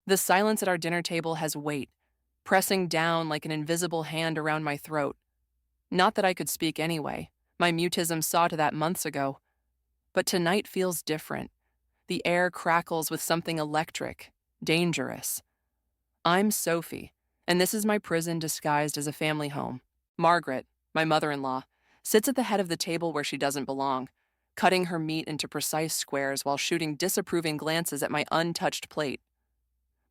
The silence at our dinner table has weight, pressing down like an invisible hand around my throat. Not that I could speak anyway. My mutism saw to that months ago. But tonight feels different. The air crackles with something electric, dangerous. I'm Sophie, and this is my prison disguised as a family home. Margaret, my mother-in-law, sits at the head of the table where she doesn't belong, cutting her meat into precise squares while shooting disapproving glances at my untouched plate.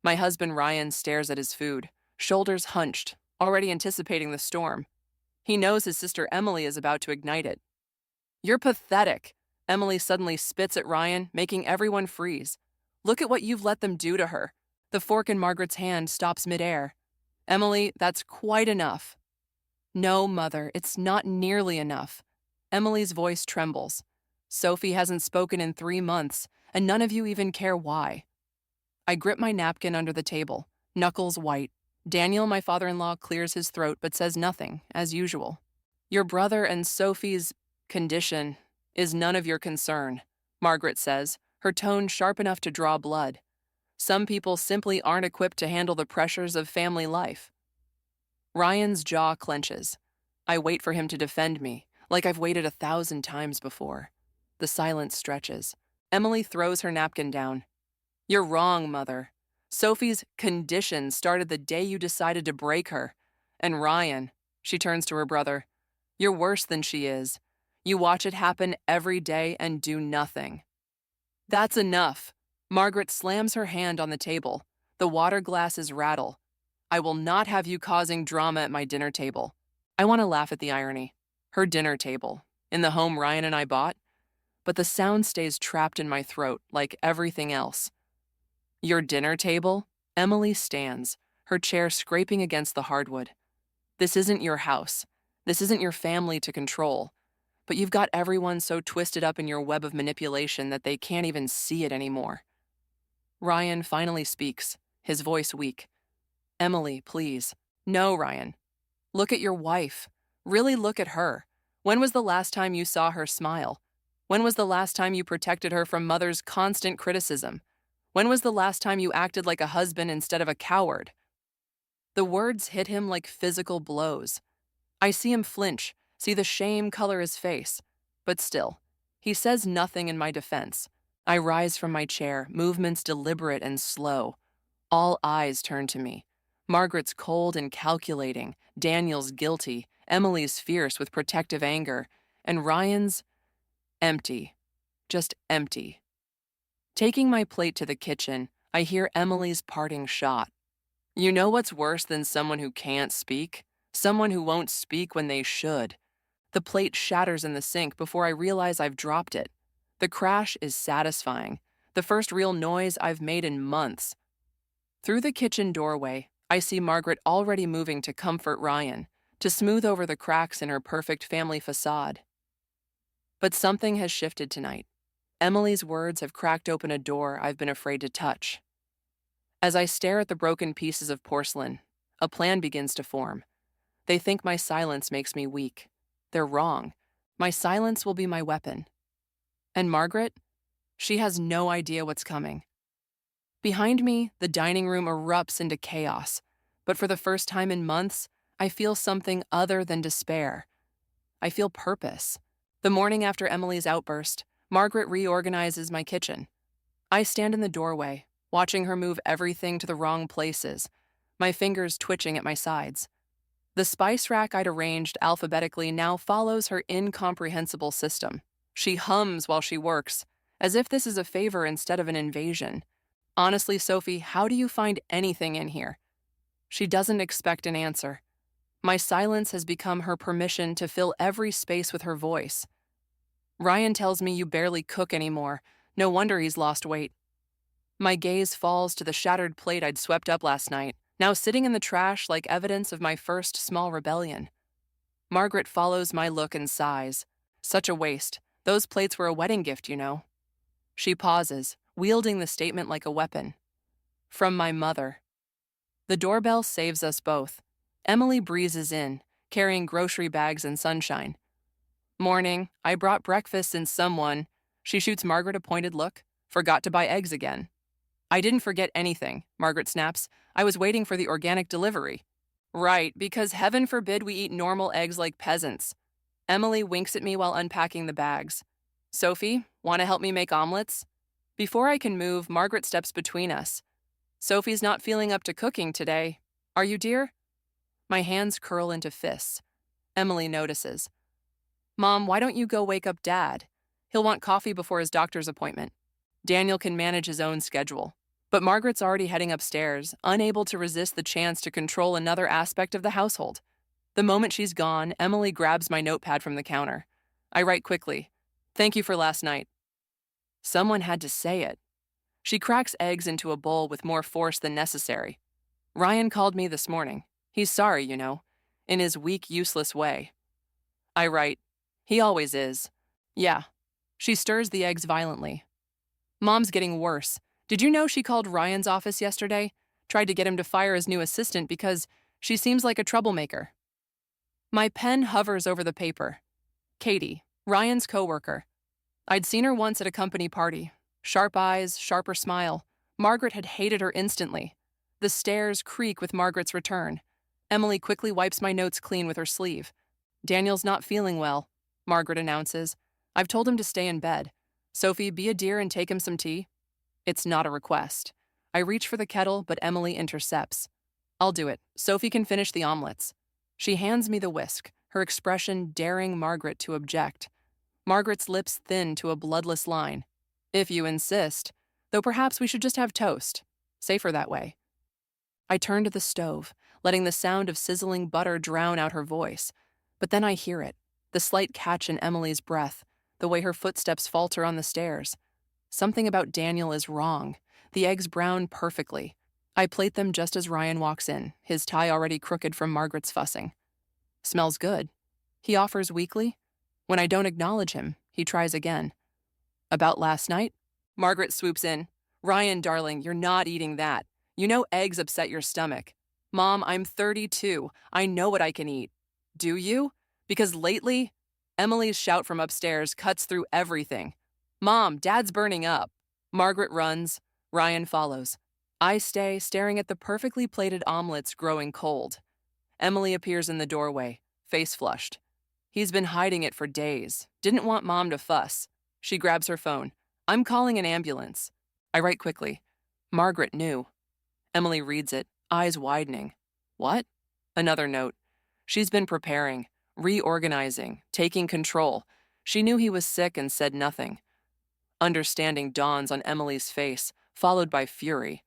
My husband Ryan stares at his food, shoulders hunched, already anticipating the storm. He knows his sister Emily is about to ignite it. "You're pathetic." Emily suddenly spits at Ryan, making everyone freeze. "Look at what you've let them do to her." The fork in Margaret's hand stops midair. "Emily, that's quite enough." "No, Mother, it's not nearly enough." Emily's voice trembles. "Sophie hasn't spoken in 3 months, and none of you even care why." I grip my napkin under the table, knuckles white. Daniel, my father-in-law, clears his throat but says nothing, as usual. "Your brother and Sophie's condition is none of your concern," Margaret says, her tone sharp enough to draw blood. "Some people simply aren't equipped to handle the pressures of family life." Ryan's jaw clenches. I wait for him to defend me, like I've waited 1,000 times before. The silence stretches. Emily throws her napkin down. "You're wrong, Mother. Sophie's condition started the day you decided to break her. And Ryan," she turns to her brother, "you're worse than she is. You watch it happen every day and do nothing." "That's enough." Margaret slams her hand on the table. The water glasses rattle. "I will not have you causing drama at my dinner table." I want to laugh at the irony. Her dinner table, in the home Ryan and I bought, but the sound stays trapped in my throat like everything else. "Your dinner table?" Emily stands, her chair scraping against the hardwood. "This isn't your house. This isn't your family to control. But you've got everyone so twisted up in your web of manipulation that they can't even see it anymore." Ryan finally speaks, his voice weak. "Emily, please." "No, Ryan. Look at your wife. Really look at her. When was the last time you saw her smile? When was the last time you protected her from Mother's constant criticism? When was the last time you acted like a husband instead of a coward?" The words hit him like physical blows. I see him flinch, see the shame color his face. But still, he says nothing in my defense. I rise from my chair, movements deliberate and slow. All eyes turn to me. Margaret's cold and calculating, Daniel's guilty, Emily's fierce with protective anger, and Ryan's empty. Just empty. Taking my plate to the kitchen, I hear Emily's parting shot. "You know what's worse than someone who can't speak? Someone who won't speak when they should." The plate shatters in the sink before I realize I've dropped it. The crash is satisfying, the first real noise I've made in months. Through the kitchen doorway, I see Margaret already moving to comfort Ryan, to smooth over the cracks in her perfect family facade. But something has shifted tonight. Emily's words have cracked open a door I've been afraid to touch. As I stare at the broken pieces of porcelain, a plan begins to form. They think my silence makes me weak. They're wrong. My silence will be my weapon. And Margaret? She has no idea what's coming. Behind me, the dining room erupts into chaos, but for the first time in months, I feel something other than despair. I feel purpose. The morning after Emily's outburst, Margaret reorganizes my kitchen. I stand in the doorway, watching her move everything to the wrong places, my fingers twitching at my sides. The spice rack I'd arranged alphabetically now follows her incomprehensible system. She hums while she works, as if this is a favor instead of an invasion. "Honestly, Sophie, how do you find anything in here?" She doesn't expect an answer. My silence has become her permission to fill every space with her voice. "Ryan tells me you barely cook anymore. No wonder he's lost weight." My gaze falls to the shattered plate I'd swept up last night, now sitting in the trash like evidence of my first small rebellion. Margaret follows my look and sighs. "Such a waste. Those plates were a wedding gift, you know." She pauses, wielding the statement like a weapon. "From my mother." The doorbell saves us both. Emily breezes in, carrying grocery bags and sunshine. "Morning. I brought breakfast and someone," she shoots Margaret a pointed look, "forgot to buy eggs again." I didn't forget anything, Margaret snaps. I was waiting for the organic delivery. Right, because heaven forbid we eat normal eggs like peasants. Emily winks at me while unpacking the bags. Sophie, want to help me make omelets? Before I can move, Margaret steps between us. Sophie's not feeling up to cooking today. Are you, dear? My hands curl into fists. Emily notices. Mom, why don't you go wake up Dad? He'll want coffee before his doctor's appointment. Daniel can manage his own schedule. But Margaret's already heading upstairs, unable to resist the chance to control another aspect of the household. The moment she's gone, Emily grabs my notepad from the counter. I write quickly, "Thank you for last night." Someone had to say it. She cracks eggs into a bowl with more force than necessary. Ryan called me this morning. He's sorry, in his weak, useless way. I write, "He always is." Yeah. She stirs the eggs violently. Mom's getting worse. Did you know she called Ryan's office yesterday? Tried to get him to fire his new assistant because she seems like a troublemaker. My pen hovers over the paper. Katie, Ryan's coworker. I'd seen her once at a company party. Sharp eyes, sharper smile. Margaret had hated her instantly. The stairs creak with Margaret's return. Emily quickly wipes my notes clean with her sleeve. Daniel's not feeling well, Margaret announces. I've told him to stay in bed. Sophie, be a dear and take him some tea. It's not a request. I reach for the kettle, but Emily intercepts. I'll do it. Sophie can finish the omelets. She hands me the whisk, her expression daring Margaret to object. Margaret's lips thin to a bloodless line. If you insist, though perhaps we should just have toast. Safer that way. I turn to the stove, letting the sound of sizzling butter drown out her voice. But then I hear it, the slight catch in Emily's breath, the way her footsteps falter on the stairs. Something about Daniel is wrong. The eggs brown perfectly. I plate them just as Ryan walks in, his tie already crooked from Margaret's fussing. Smells good. He offers weakly. When I don't acknowledge him, he tries again. About last night? Margaret swoops in. Ryan, darling, you're not eating that. You know eggs upset your stomach. Mom, I'm 32. I know what I can eat. Do you? Because lately, Emily's shout from upstairs cuts through everything. Mom, Dad's burning up. Margaret runs. Ryan follows. I stay, staring at the perfectly plated omelets growing cold. Emily appears in the doorway, face flushed. He's been hiding it for days. Didn't want Mom to fuss. She grabs her phone. I'm calling an ambulance. I write quickly. Margaret knew. Emily reads it, eyes widening. What? Another note. She's been preparing, reorganizing, taking control. She knew he was sick and said nothing. Understanding dawns on Emily's face, followed by fury.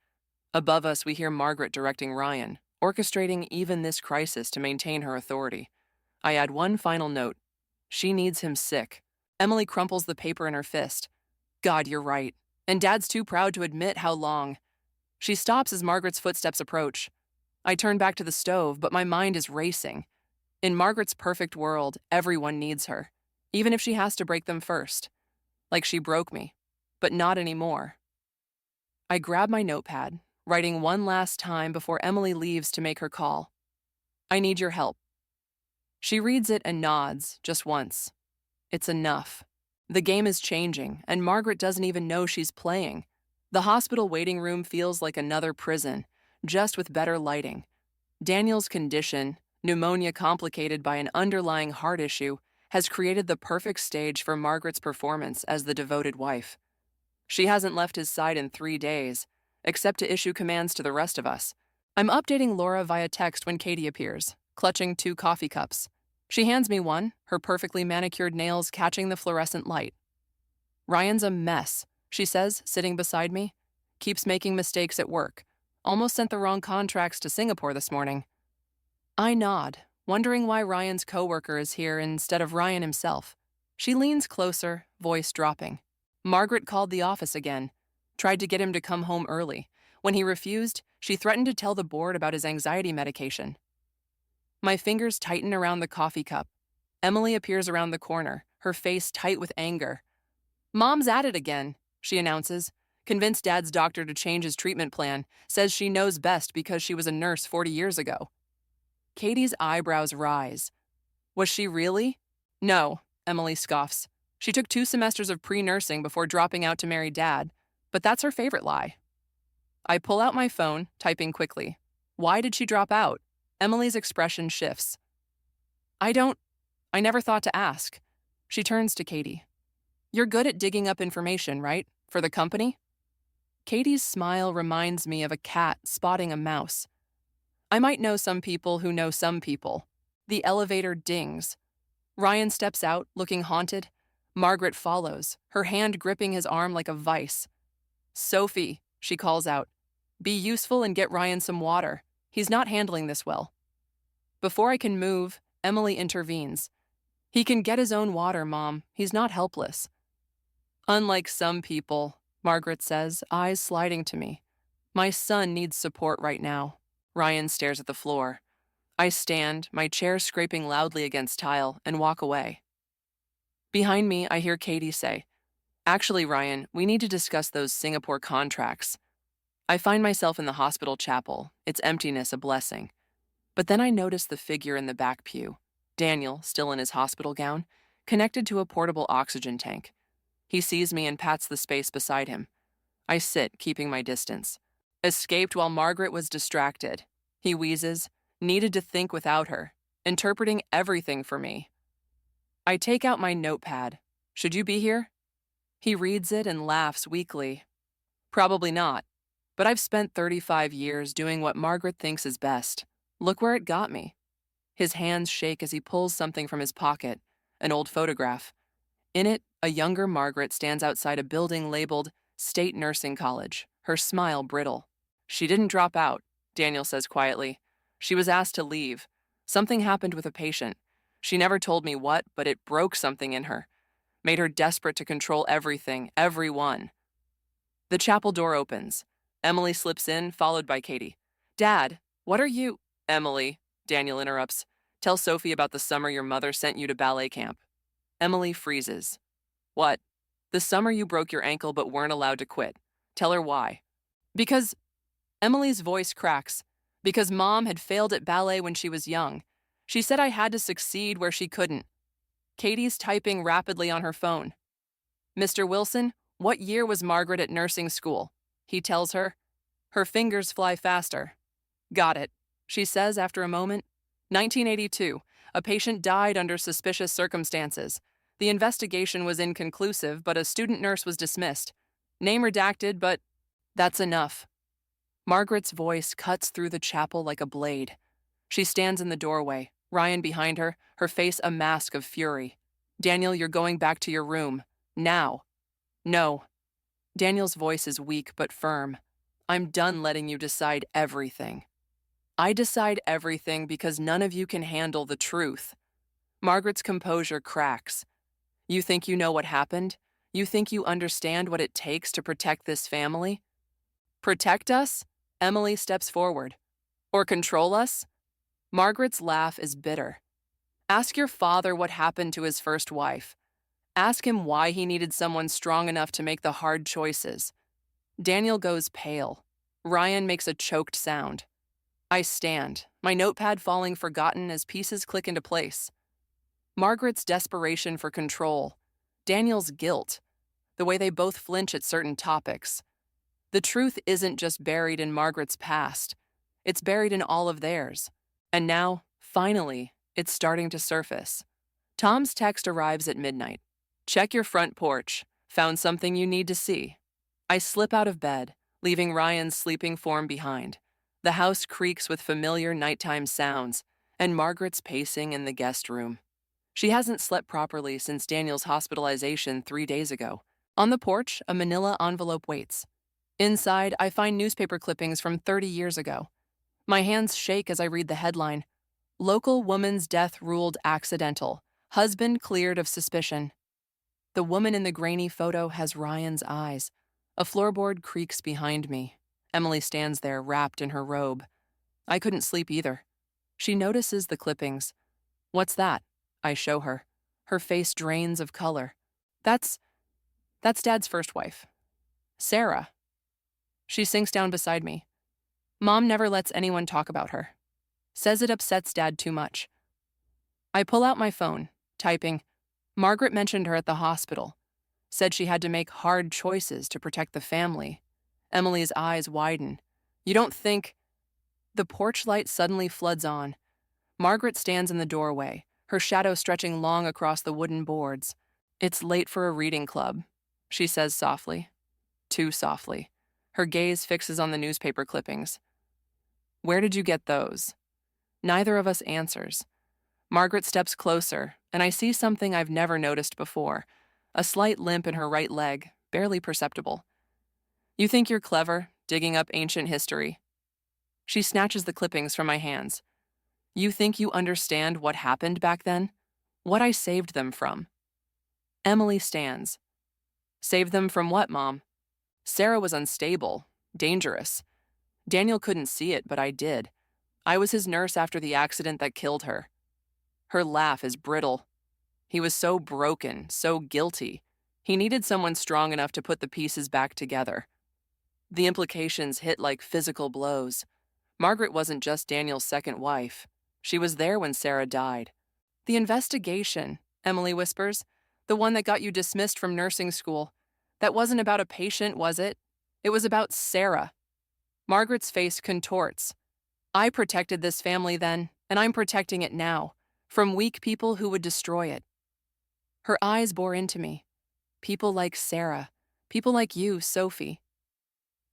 Above us, we hear Margaret directing Ryan, orchestrating even this crisis to maintain her authority. I add one final note. She needs him sick. Emily crumples the paper in her fist. God, you're right. And Dad's too proud to admit how long. She stops as Margaret's footsteps approach. I turn back to the stove, but my mind is racing. In Margaret's perfect world, everyone needs her, even if she has to break them first. Like she broke me, but not anymore. I grab my notepad, writing one last time before Emily leaves to make her call. I need your help. She reads it and nods, just once. It's enough. The game is changing, and Margaret doesn't even know she's playing. The hospital waiting room feels like another prison, just with better lighting. Daniel's condition, pneumonia complicated by an underlying heart issue, has created the perfect stage for Margaret's performance as the devoted wife. She hasn't left his side in 3 days, except to issue commands to the rest of us. I'm updating Laura via text when Katie appears, clutching 2 coffee cups. She hands me one, her perfectly manicured nails catching the fluorescent light. Ryan's a mess, she says, sitting beside me. Keeps making mistakes at work. Almost sent the wrong contracts to Singapore this morning. I nod, wondering why Ryan's coworker is here instead of Ryan himself. She leans closer, voice dropping. Margaret called the office again. Tried to get him to come home early. When he refused, she threatened to tell the board about his anxiety medication. My fingers tighten around the coffee cup. Emily appears around the corner, her face tight with anger. Mom's at it again, she announces. Convinced Dad's doctor to change his treatment plan. Says she knows best because she was a nurse 40 years ago. Katie's eyebrows rise. Was she really? No, Emily scoffs. She took 2 semesters of pre-nursing before dropping out to marry Dad, but that's her favorite lie. I pull out my phone, typing quickly. Why did she drop out? Emily's expression shifts. I don't, I never thought to ask. She turns to Katie. You're good at digging up information, right? For the company? Katie's smile reminds me of a cat spotting a mouse. I might know some people who know some people. The elevator dings. Ryan steps out, looking haunted. Margaret follows, her hand gripping his arm like a vice. Sophie, she calls out. Be useful and get Ryan some water. He's not handling this well. Before I can move, Emily intervenes. He can get his own water, Mom. He's not helpless. Unlike some people, Margaret says, eyes sliding to me. My son needs support right now. Ryan stares at the floor. I stand, my chair scraping loudly against tile, and walk away. Behind me, I hear Katie say, Actually, Ryan, we need to discuss those Singapore contracts. I find myself in the hospital chapel, its emptiness a blessing. But then I notice the figure in the back pew, Daniel, still in his hospital gown, connected to a portable oxygen tank. He sees me and pats the space beside him. I sit, keeping my distance. Escaped while Margaret was distracted. He wheezes, needed to think without her, interpreting everything for me. I take out my notepad. Should you be here? He reads it and laughs weakly. Probably not, but I've spent 35 years doing what Margaret thinks is best. Look where it got me. His hands shake as he pulls something from his pocket, an old photograph. In it, a younger Margaret stands outside a building labeled State Nursing College, her smile brittle. She didn't drop out, Daniel says quietly. She was asked to leave. Something happened with a patient. She never told me what, but it broke something in her. Made her desperate to control everything, everyone. The chapel door opens. Emily slips in, followed by Katie. Dad, what are you— Emily, Daniel interrupts. Tell Sophie about the summer your mother sent you to ballet camp. Emily freezes. What? The summer you broke your ankle but weren't allowed to quit. Tell her why. Because— Emily's voice cracks. Because Mom had failed at ballet when she was young. She said I had to succeed where she couldn't. Katie's typing rapidly on her phone. Mr. Wilson, what year was Margaret at nursing school? He tells her. Her fingers fly faster. Got it, she says after a moment. 1982. A patient died under suspicious circumstances. The investigation was inconclusive, but a student nurse was dismissed. Name redacted, but that's enough. Margaret's voice cuts through the chapel like a blade. She stands in the doorway, Ryan behind her, her face a mask of fury. Daniel, you're going back to your room. Now. No. Daniel's voice is weak but firm. I'm done letting you decide everything. I decide everything because none of you can handle the truth. Margaret's composure cracks. You think you know what happened? You think you understand what it takes to protect this family? Protect us? Emily steps forward. Or control us? Margaret's laugh is bitter. Ask your father what happened to his first wife. Ask him why he needed someone strong enough to make the hard choices. Daniel goes pale. Ryan makes a choked sound. I stand, my notepad falling forgotten as pieces click into place. Margaret's desperation for control. Daniel's guilt. The way they both flinch at certain topics. The truth isn't just buried in Margaret's past. It's buried in all of theirs. And now, finally, it's starting to surface. Tom's text arrives at midnight. Check your front porch. Found something you need to see. I slip out of bed, leaving Ryan's sleeping form behind. The house creaks with familiar nighttime sounds, and Margaret's pacing in the guest room. She hasn't slept properly since Daniel's hospitalization 3 days ago. On the porch, a manila envelope waits. Inside, I find newspaper clippings from 30 years ago. My hands shake as I read the headline. Local woman's death ruled accidental. Husband cleared of suspicion. The woman in the grainy photo has Ryan's eyes. A floorboard creaks behind me. Emily stands there, wrapped in her robe. I couldn't sleep either. She notices the clippings. What's that? I show her. Her face drains of color. That's Dad's first wife. Sarah. She sinks down beside me. Mom never lets anyone talk about her. Says it upsets Dad too much. I pull out my phone, typing, Margaret mentioned her at the hospital. Said she had to make hard choices to protect the family. Emily's eyes widen. You don't think... The porch light suddenly floods on. Margaret stands in the doorway, her shadow stretching long across the wooden boards. It's late for a reading club, she says softly. Too softly. Her gaze fixes on the newspaper clippings. Where did you get those? Neither of us answers. Margaret steps closer, and I see something I've never noticed before. A slight limp in her right leg, barely perceptible. You think you're clever, digging up ancient history. She snatches the clippings from my hands. You think you understand what happened back then? What I saved them from? Emily stands. Saved them from what, Mom? Sarah was unstable, dangerous. Daniel couldn't see it, but I did. I was his nurse after the accident that killed her. Her laugh is brittle. He was so broken, so guilty. He needed someone strong enough to put the pieces back together. The implications hit like physical blows. Margaret wasn't just Daniel's second wife. She was there when Sarah died. The investigation, Emily whispers, the one that got you dismissed from nursing school. That wasn't about a patient, was it? It was about Sarah. Margaret's face contorts. I protected this family then, and I'm protecting it now, from weak people who would destroy it. Her eyes bore into me. People like Sarah. People like you, Sophie.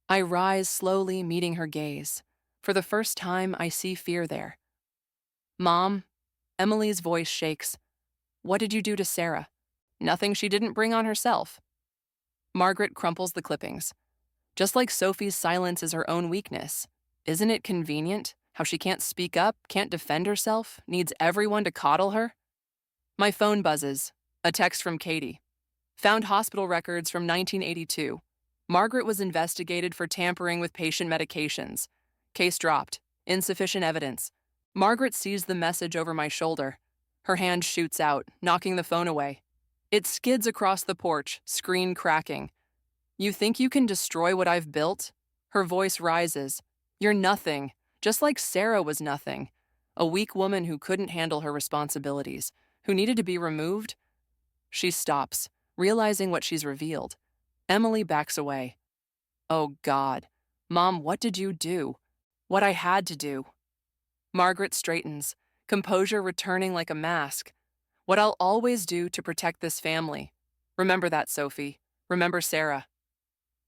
I rise slowly, meeting her gaze. For the first time, I see fear there. Mom, Emily's voice shakes. What did you do to Sarah? Nothing she didn't bring on herself. Margaret crumples the clippings. Just like Sophie's silence is her own weakness. Isn't it convenient how she can't speak up, can't defend herself, needs everyone to coddle her? My phone buzzes. A text from Katie. Found hospital records from 1982. Margaret was investigated for tampering with patient medications. Case dropped. Insufficient evidence. Margaret sees the message over my shoulder. Her hand shoots out, knocking the phone away. It skids across the porch, screen cracking. You think you can destroy what I've built? Her voice rises. You're nothing, just like Sarah was nothing. A weak woman who couldn't handle her responsibilities, who needed to be removed. She stops, realizing what she's revealed. Emily backs away. Oh God. Mom, what did you do? What I had to do. Margaret straightens, composure returning like a mask. What I'll always do to protect this family. Remember that, Sophie. Remember Sarah.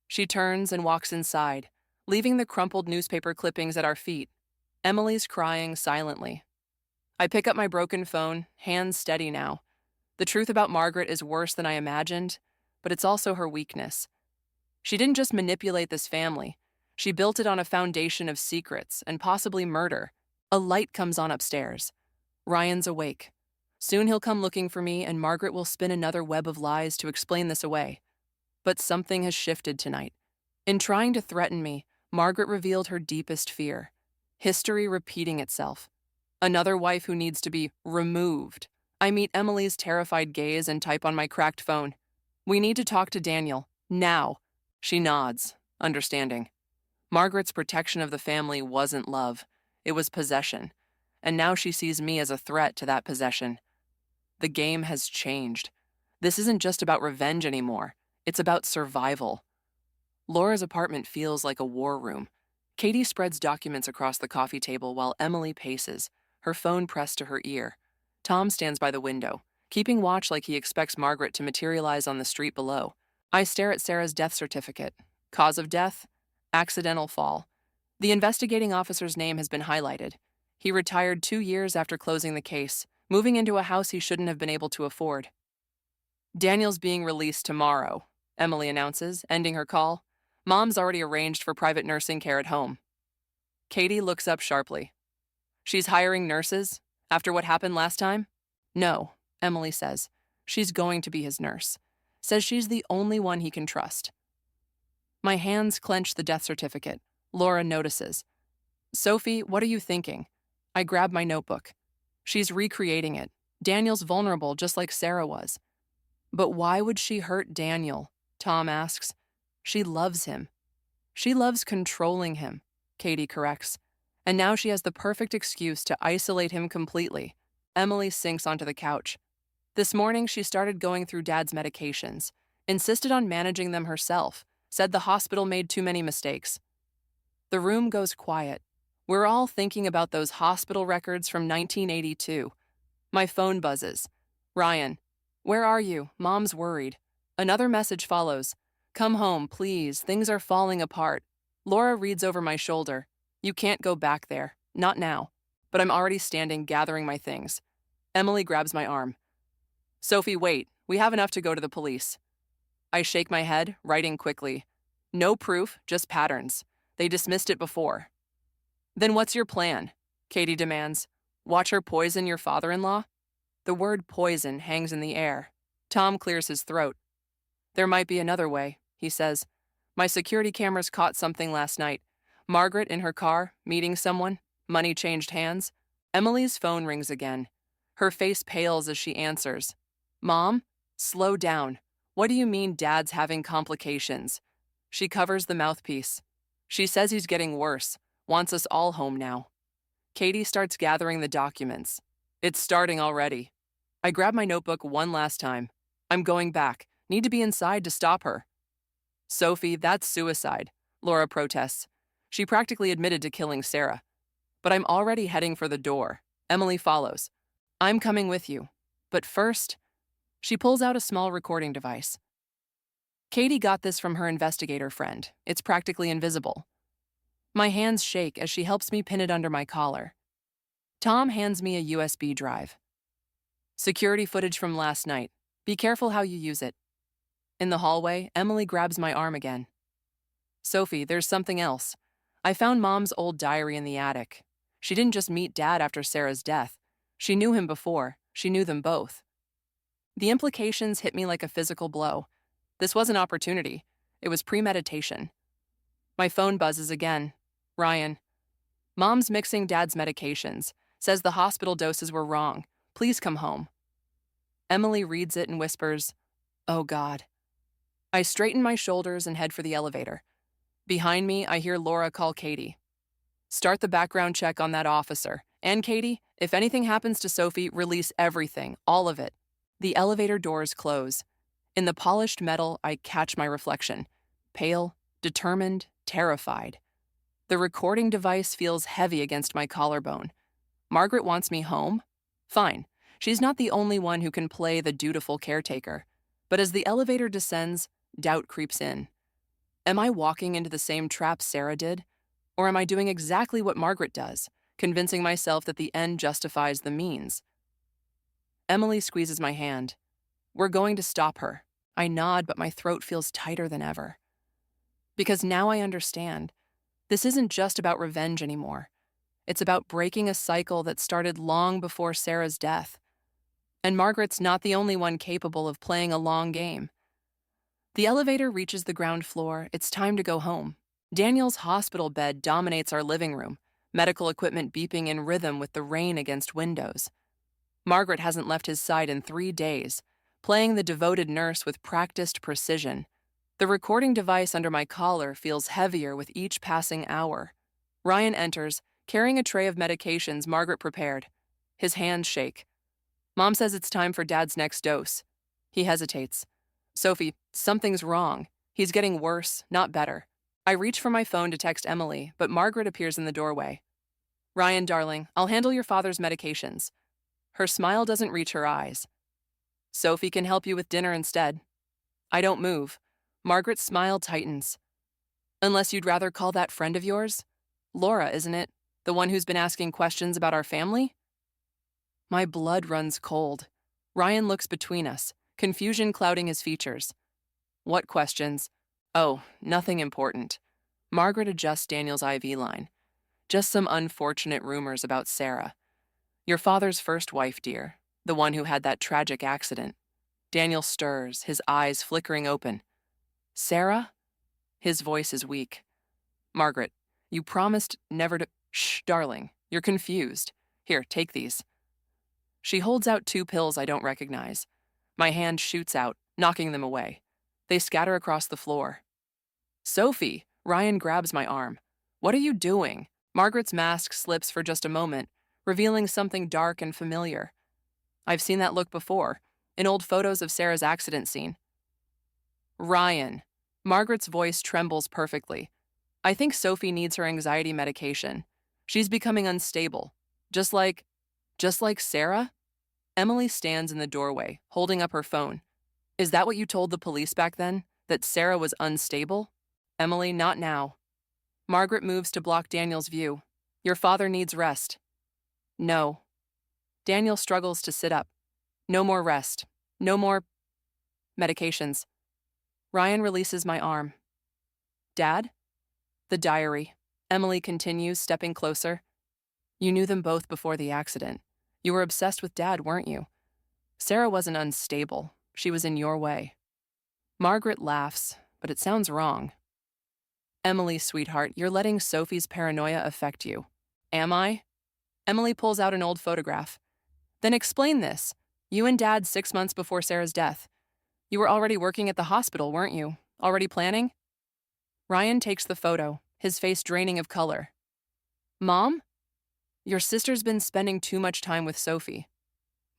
She turns and walks inside, leaving the crumpled newspaper clippings at our feet. Emily's crying silently. I pick up my broken phone, hands steady now. The truth about Margaret is worse than I imagined, but it's also her weakness. She didn't just manipulate this family. She built it on a foundation of secrets and possibly murder. A light comes on upstairs. Ryan's awake. Soon he'll come looking for me, and Margaret will spin another web of lies to explain this away. But something has shifted tonight. In trying to threaten me, Margaret revealed her deepest fear. History repeating itself. Another wife who needs to be removed. I meet Emily's terrified gaze and type on my cracked phone. We need to talk to Daniel. Now. She nods, understanding. Margaret's protection of the family wasn't love. It was possession. And now she sees me as a threat to that possession. The game has changed. This isn't just about revenge anymore. It's about survival. Laura's apartment feels like a war room. Katie spreads documents across the coffee table while Emily paces, her phone pressed to her ear. Tom stands by the window, keeping watch like he expects Margaret to materialize on the street below. I stare at Sarah's death certificate. Cause of death? Accidental fall. The investigating officer's name has been highlighted. He retired 2 years after closing the case, moving into a house he shouldn't have been able to afford. Daniel's being released tomorrow, Emily announces, ending her call. Mom's already arranged for private nursing care at home. Katie looks up sharply. She's hiring nurses? After what happened last time? No, Emily says. She's going to be his nurse. Says she's the only one he can trust. My hands clench the death certificate. Laura notices. Sophie, what are you thinking? I grab my notebook. She's recreating it. Daniel's vulnerable, just like Sarah was. But why would she hurt Daniel? Tom asks. She loves him. She loves controlling him, Katie corrects. And now she has the perfect excuse to isolate him completely. Emily sinks onto the couch. This morning, she started going through Dad's medications, insisted on managing them herself, Said the hospital made too many mistakes. The room goes quiet. We're all thinking about those hospital records from 1982. My phone buzzes. Ryan, where are you? Mom's worried. Another message follows. Come home, please. Things are falling apart. Laura reads over my shoulder. You can't go back there. Not now. But I'm already standing, gathering my things. Emily grabs my arm. Sophie, wait. We have enough to go to the police. I shake my head, writing quickly. No proof, just patterns. They dismissed it before. Then what's your plan? Katie demands. Watch her poison your father-in-law? The word poison hangs in the air. Tom clears his throat. There might be another way, he says. My security cameras caught something last night. Margaret in her car, meeting someone. Money changed hands. Emily's phone rings again. Her face pales as she answers. Mom? Slow down. What do you mean Dad's having complications? She covers the mouthpiece. She says he's getting worse, wants us all home now. Katie starts gathering the documents. It's starting already. I grab my notebook one last time. I'm going back. Need to be inside to stop her. Sophie, that's suicide, Laura protests. She practically admitted to killing Sarah. But I'm already heading for the door. Emily follows. I'm coming with you. But first, she pulls out a small recording device. Katie got this from her investigator friend. It's practically invisible. My hands shake as she helps me pin it under my collar. Tom hands me a USB drive. Security footage from last night. Be careful how you use it. In the hallway, Emily grabs my arm again. Sophie, there's something else. I found Mom's old diary in the attic. She didn't just meet Dad after Sarah's death. She knew him before. She knew them both. The implications hit me like a physical blow. This wasn't opportunity. It was premeditation. My phone buzzes again. Ryan. Mom's mixing Dad's medications. Says the hospital doses were wrong. Please come home. Emily reads it and whispers, Oh God. I straighten my shoulders and head for the elevator. Behind me, I hear Laura call Katie. Start the background check on that officer. And Katie, if anything happens to Sophie, release everything, all of it. The elevator doors close. In the polished metal, I catch my reflection. Pale, determined, terrified. The recording device feels heavy against my collarbone. Margaret wants me home? Fine. She's not the only one who can play the dutiful caretaker. But as the elevator descends, doubt creeps in. Am I walking into the same trap Sarah did? Or am I doing exactly what Margaret does, convincing myself that the end justifies the means? Emily squeezes my hand. We're going to stop her. I nod, but my throat feels tighter than ever. Because now I understand. This isn't just about revenge anymore. It's about breaking a cycle that started long before Sarah's death. And Margaret's not the only one capable of playing a long game. The elevator reaches the ground floor. It's time to go home. Daniel's hospital bed dominates our living room, medical equipment beeping in rhythm with the rain against windows. Margaret hasn't left his side in 3 days, playing the devoted nurse with practiced precision. The recording device under my collar feels heavier with each passing hour. Ryan enters, carrying a tray of medications Margaret prepared. His hands shake. Mom says it's time for Dad's next dose. He hesitates. Sophie, something's wrong. He's getting worse, not better. I reach for my phone to text Emily, but Margaret appears in the doorway. Ryan, darling, I'll handle your father's medications. Her smile doesn't reach her eyes. Sophie can help you with dinner instead. I don't move. Margaret's smile tightens. Unless you'd rather call that friend of yours? Laura, isn't it? The one who's been asking questions about our family? My blood runs cold. Ryan looks between us, confusion clouding his features. What questions? Oh, nothing important. Margaret adjusts Daniel's IV line. Just some unfortunate rumors about Sarah. Your father's first wife, dear. The one who had that tragic accident. Daniel stirs, his eyes flickering open. Sarah? His voice is weak. Margaret, you promised never to— Shh, darling, you're confused. Here, take these. She holds out 2 pills I don't recognize. My hand shoots out, knocking them away. They scatter across the floor. Sophie! Ryan grabs my arm. What are you doing? Margaret's mask slips for just a moment, revealing something dark and familiar. I've seen that look before, in old photos of Sarah's accident scene. Ryan. Margaret's voice trembles perfectly. I think Sophie needs her anxiety medication. She's becoming unstable. Just like, just like Sarah? Emily stands in the doorway, holding up her phone. Is that what you told the police back then? That Sarah was unstable? Emily, not now. Margaret moves to block Daniel's view. Your father needs rest. No. Daniel struggles to sit up. No more rest. No more medications. Ryan releases my arm. Dad? The diary. Emily continues, stepping closer. You knew them both before the accident. You were obsessed with Dad, weren't you? Sarah wasn't unstable. She was in your way. Margaret laughs, but it sounds wrong. Emily, sweetheart, you're letting Sophie's paranoia affect you. Am I? Emily pulls out an old photograph. Then explain this. You and Dad 6 months before Sarah's death. You were already working at the hospital, weren't you? Already planning? Ryan takes the photo, his face draining of color. Mom? Your sister's been spending too much time with Sophie.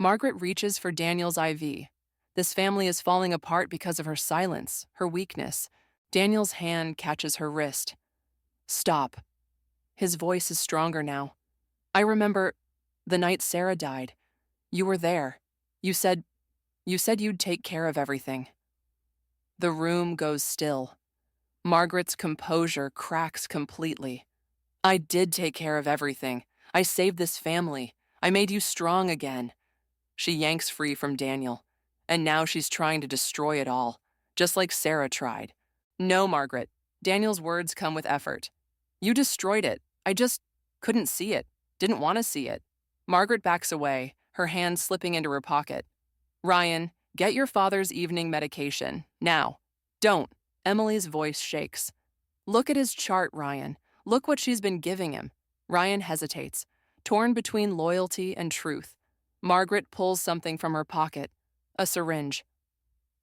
Margaret reaches for Daniel's IV. This family is falling apart because of her silence, her weakness. Daniel's hand catches her wrist. Stop. His voice is stronger now. I remember the night Sarah died. You were there. You said you'd take care of everything. The room goes still. Margaret's composure cracks completely. I did take care of everything. I saved this family. I made you strong again. She yanks free from Daniel, and now she's trying to destroy it all, just like Sarah tried. No, Margaret. Daniel's words come with effort. You destroyed it. I just couldn't see it. Didn't want to see it. Margaret backs away, her hand slipping into her pocket. Ryan, get your father's evening medication. Now. Don't. Emily's voice shakes. Look at his chart, Ryan. Look what she's been giving him. Ryan hesitates, torn between loyalty and truth. Margaret pulls something from her pocket. A syringe.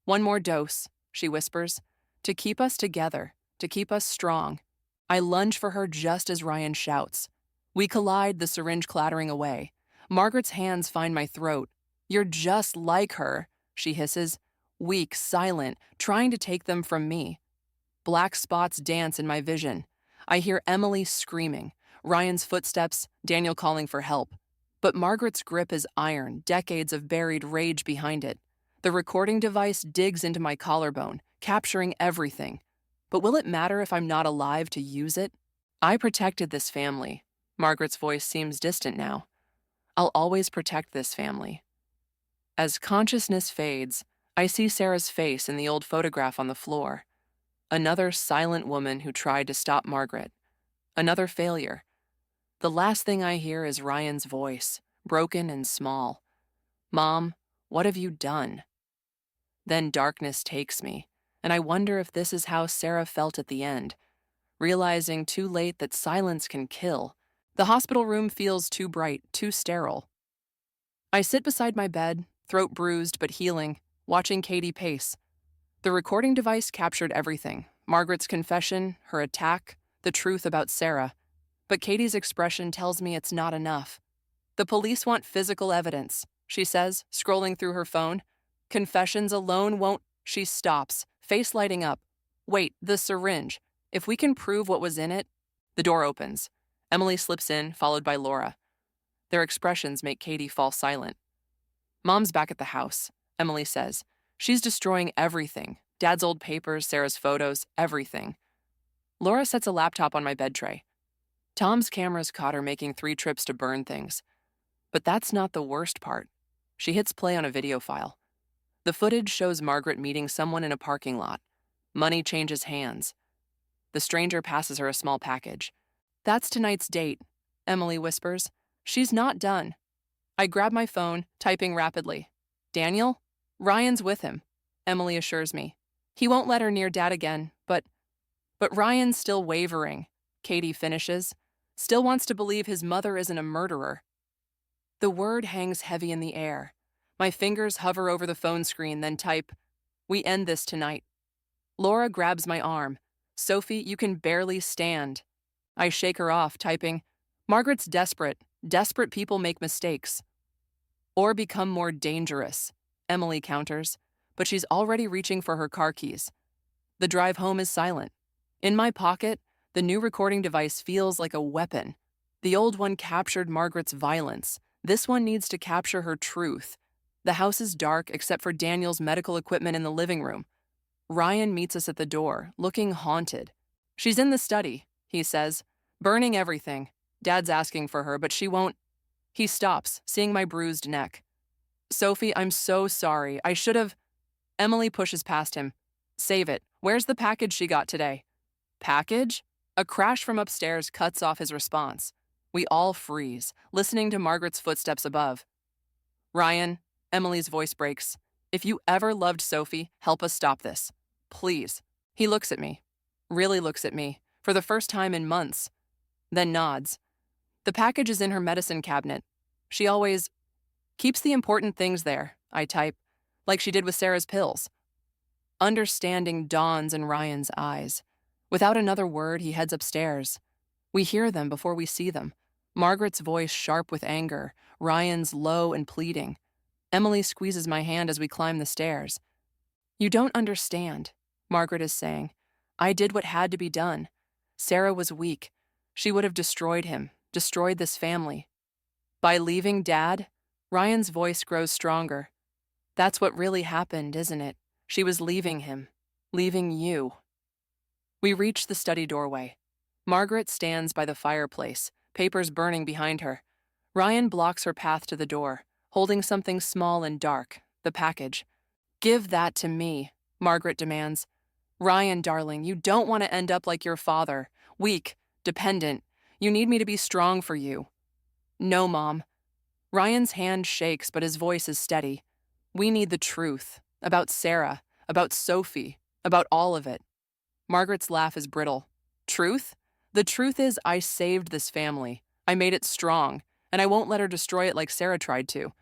One more dose, she whispers. To keep us together, to keep us strong. I lunge for her just as Ryan shouts. We collide, the syringe clattering away. Margaret's hands find my throat. You're just like her, she hisses. Weak, silent, trying to take them from me. Black spots dance in my vision. I hear Emily screaming, Ryan's footsteps, Daniel calling for help. But Margaret's grip is iron, decades of buried rage behind it. The recording device digs into my collarbone, capturing everything. But will it matter if I'm not alive to use it? I protected this family. Margaret's voice seems distant now. I'll always protect this family. As consciousness fades, I see Sarah's face in the old photograph on the floor. Another silent woman who tried to stop Margaret. Another failure. The last thing I hear is Ryan's voice, broken and small. Mom, what have you done? Then darkness takes me, and I wonder if this is how Sarah felt at the end, realizing too late that silence can kill. The hospital room feels too bright, too sterile. I sit beside my bed, throat bruised but healing, watching Katie pace. The recording device captured everything. Margaret's confession, her attack, the truth about Sarah. But Katie's expression tells me it's not enough. The police want physical evidence, she says, scrolling through her phone. Confessions alone won't. She stops, face lighting up. Wait, the syringe. If we can prove what was in it. The door opens. Emily slips in, followed by Laura. Their expressions make Katie fall silent. Mom's back at the house, Emily says. She's destroying everything. Dad's old papers, Sarah's photos, everything. Laura sets a laptop on my bed tray. Tom's cameras caught her making 3 trips to burn things. But that's not the worst part. She hits play on a video file. The footage shows Margaret meeting someone in a parking lot. Money changes hands. The stranger passes her a small package. That's tonight's date, Emily whispers. She's not done. I grab my phone, typing rapidly. Daniel? Ryan's with him, Emily assures me. He won't let her near Dad again, but Ryan's still wavering, Katie finishes. Still wants to believe his mother isn't a murderer. The word hangs heavy in the air. My fingers hover over the phone screen, then type, we end this tonight. Laura grabs my arm. Sophie, you can barely stand. I shake her off, typing, Margaret's desperate. Desperate people make mistakes. Or become more dangerous, Emily counters, but she's already reaching for her car keys. The drive home is silent. In my pocket, the new recording device feels like a weapon. The old one captured Margaret's violence. This one needs to capture her truth. The house is dark except for Daniel's medical equipment in the living room. Ryan meets us at the door, looking haunted. "She's in the study," he says, "burning everything. Dad's asking for her, but she won't." He stops, seeing my bruised neck. "Sophie, I'm so sorry. I should have—" Emily pushes past him. "Save it. Where's the package she got today?" "Package?" A crash from upstairs cuts off his response. We all freeze, listening to Margaret's footsteps above. "Ryan," Emily's voice breaks, "if you ever loved Sophie, help us stop this. Please." He looks at me. Really looks at me, for the first time in months. Then nods. "The package is in her medicine cabinet. She always keeps the important things there," I type, like she did with Sarah's pills. Understanding dawns in Ryan's eyes. Without another word, he heads upstairs. We hear them before we see them. Margaret's voice sharp with anger, Ryan's low and pleading. Emily squeezes my hand as we climb the stairs. "You don't understand," Margaret is saying. "I did what had to be done. Sarah was weak. She would have destroyed him, destroyed this family. By leaving Dad," Ryan's voice grows stronger. "That's what really happened, isn't it? She was leaving him, leaving you." We reach the study doorway. Margaret stands by the fireplace, papers burning behind her. Ryan blocks her path to the door, holding something small and dark, the package. "Give that to me," Margaret demands. "Ryan, darling, you don't want to end up like your father, weak, dependent. You need me to be strong for you." "No, Mom." Ryan's hand shakes, but his voice is steady. "We need the truth, about Sarah, about Sophie, about all of it." Margaret's laugh is brittle. "Truth? The truth is I saved this family. I made it strong, and I won't let her destroy it like Sarah tried to."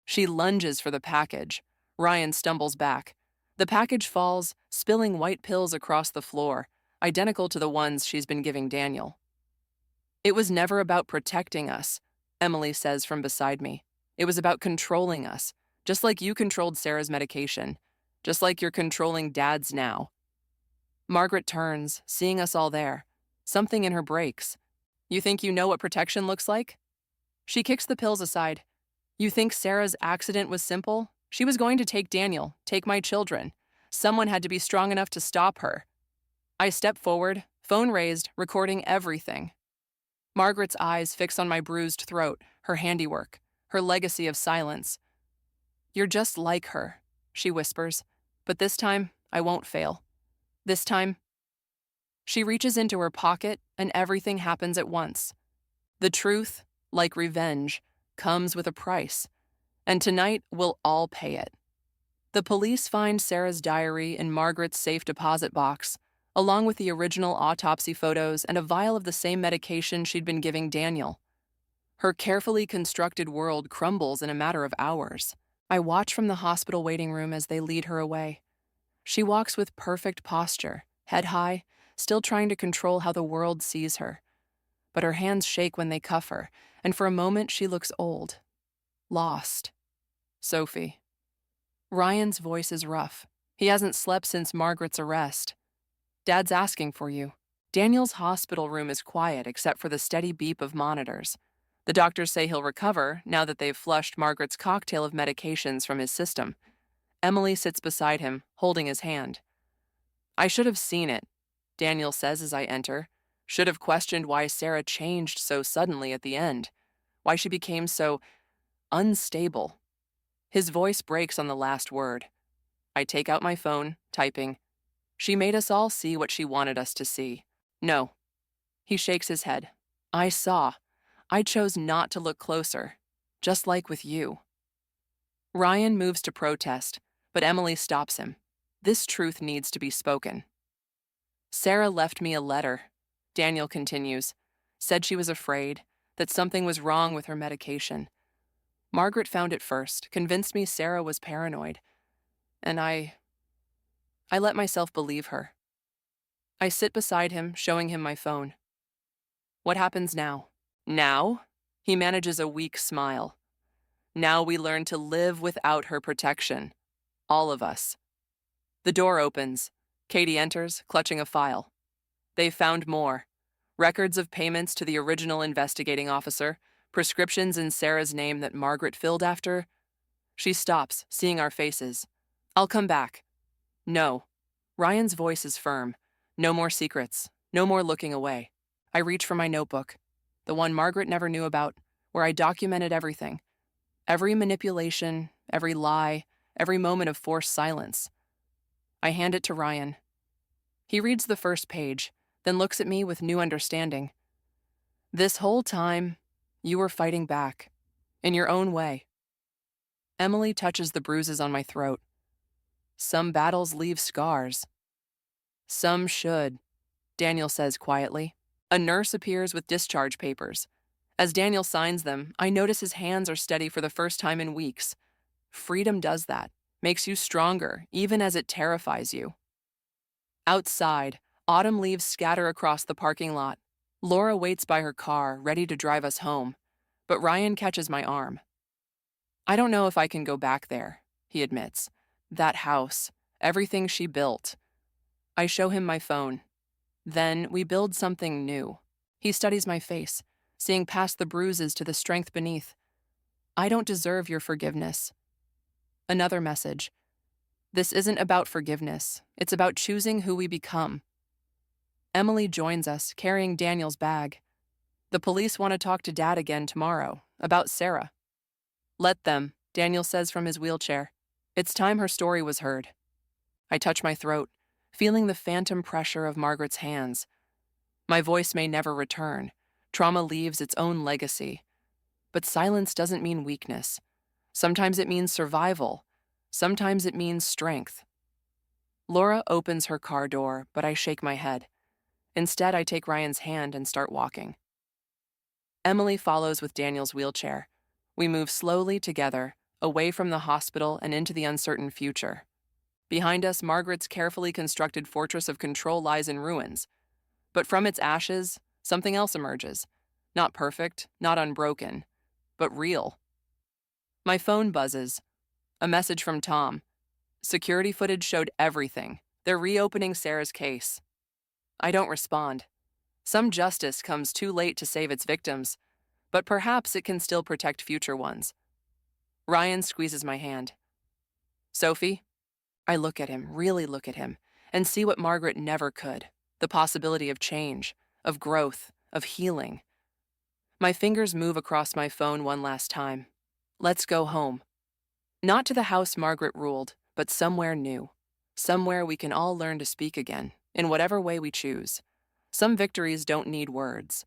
She lunges for the package. Ryan stumbles back. The package falls, spilling white pills across the floor, identical to the ones she's been giving Daniel. "It was never about protecting us," Emily says from beside me. "It was about controlling us, just like you controlled Sarah's medication, just like you're controlling Dad's now." Margaret turns, seeing us all there. Something in her breaks. "You think you know what protection looks like?" She kicks the pills aside. "You think Sarah's accident was simple? She was going to take Daniel, take my children. Someone had to be strong enough to stop her." I step forward, phone raised, recording everything. Margaret's eyes fix on my bruised throat, her handiwork, her legacy of silence. "You're just like her," she whispers. "But this time, I won't fail. This time—" She reaches into her pocket, and everything happens at once. The truth, like revenge, comes with a price, and tonight we'll all pay it. The police find Sarah's diary in Margaret's safe deposit box, along with the original autopsy photos and a vial of the same medication she'd been giving Daniel. Her carefully constructed world crumbles in a matter of hours. I watch from the hospital waiting room as they lead her away. She walks with perfect posture, head high, still trying to control how the world sees her. But her hands shake when they cuff her, and for a moment she looks old. Lost. "Sophie." Ryan's voice is rough. He hasn't slept since Margaret's arrest. "Dad's asking for you." Daniel's hospital room is quiet except for the steady beep of monitors. The doctors say he'll recover now that they've flushed Margaret's cocktail of medications from his system. Emily sits beside him, holding his hand. "I should have seen it," Daniel says as I enter. "Should have questioned why Sarah changed so suddenly at the end. Why she became so unstable." His voice breaks on the last word. I take out my phone, typing. "She made us all see what she wanted us to see." "No." He shakes his head. "I saw. I chose not to look closer. Just like with you." Ryan moves to protest, but Emily stops him. This truth needs to be spoken. "Sarah left me a letter," Daniel continues. "Said she was afraid, that something was wrong with her medication. Margaret found it first, convinced me Sarah was paranoid. And I let myself believe her." I sit beside him, showing him my phone. "What happens now?" "Now?" He manages a weak smile. "Now we learn to live without her protection. All of us." The door opens. Katie enters, clutching a file. They've found more. Records of payments to the original investigating officer, prescriptions in Sarah's name that Margaret filled after. She stops, seeing our faces. I'll come back. No. Ryan's voice is firm. No more secrets. No more looking away. I reach for my notebook, the one Margaret never knew about, where I documented everything. Every manipulation, every lie, every moment of forced silence. I hand it to Ryan. He reads the first page, then looks at me with new understanding. This whole time, you were fighting back, in your own way. Emily touches the bruises on my throat. Some battles leave scars. Some should, Daniel says quietly. A nurse appears with discharge papers. As Daniel signs them, I notice his hands are steady for the first time in weeks. Freedom does that, makes you stronger, even as it terrifies you. Outside, autumn leaves scatter across the parking lot. Laura waits by her car, ready to drive us home, but Ryan catches my arm. I don't know if I can go back there, he admits. That house, everything she built. I show him my phone. Then we build something new. He studies my face, seeing past the bruises to the strength beneath. I don't deserve your forgiveness. Another message. This isn't about forgiveness. It's about choosing who we become. Emily joins us, carrying Daniel's bag. The police want to talk to Dad again tomorrow, about Sarah. Let them, Daniel says from his wheelchair. It's time her story was heard. I touch my throat, feeling the phantom pressure of Margaret's hands. My voice may never return. Trauma leaves its own legacy. But silence doesn't mean weakness. Sometimes it means survival. Sometimes it means strength. Laura opens her car door, but I shake my head. Instead, I take Ryan's hand and start walking. Emily follows with Daniel's wheelchair. We move slowly together, away from the hospital and into the uncertain future. Behind us, Margaret's carefully constructed fortress of control lies in ruins. But from its ashes, something else emerges. Not perfect, not unbroken, but real. My phone buzzes. A message from Tom. Security footage showed everything. They're reopening Sarah's case. I don't respond. Some justice comes too late to save its victims, but perhaps it can still protect future ones. Ryan squeezes my hand. Sophie? I look at him, really look at him, and see what Margaret never could. The possibility of change, of growth, of healing. My fingers move across my phone one last time. Let's go home. Not to the house Margaret ruled, but somewhere new. Somewhere we can all learn to speak again, in whatever way we choose. Some victories don't need words.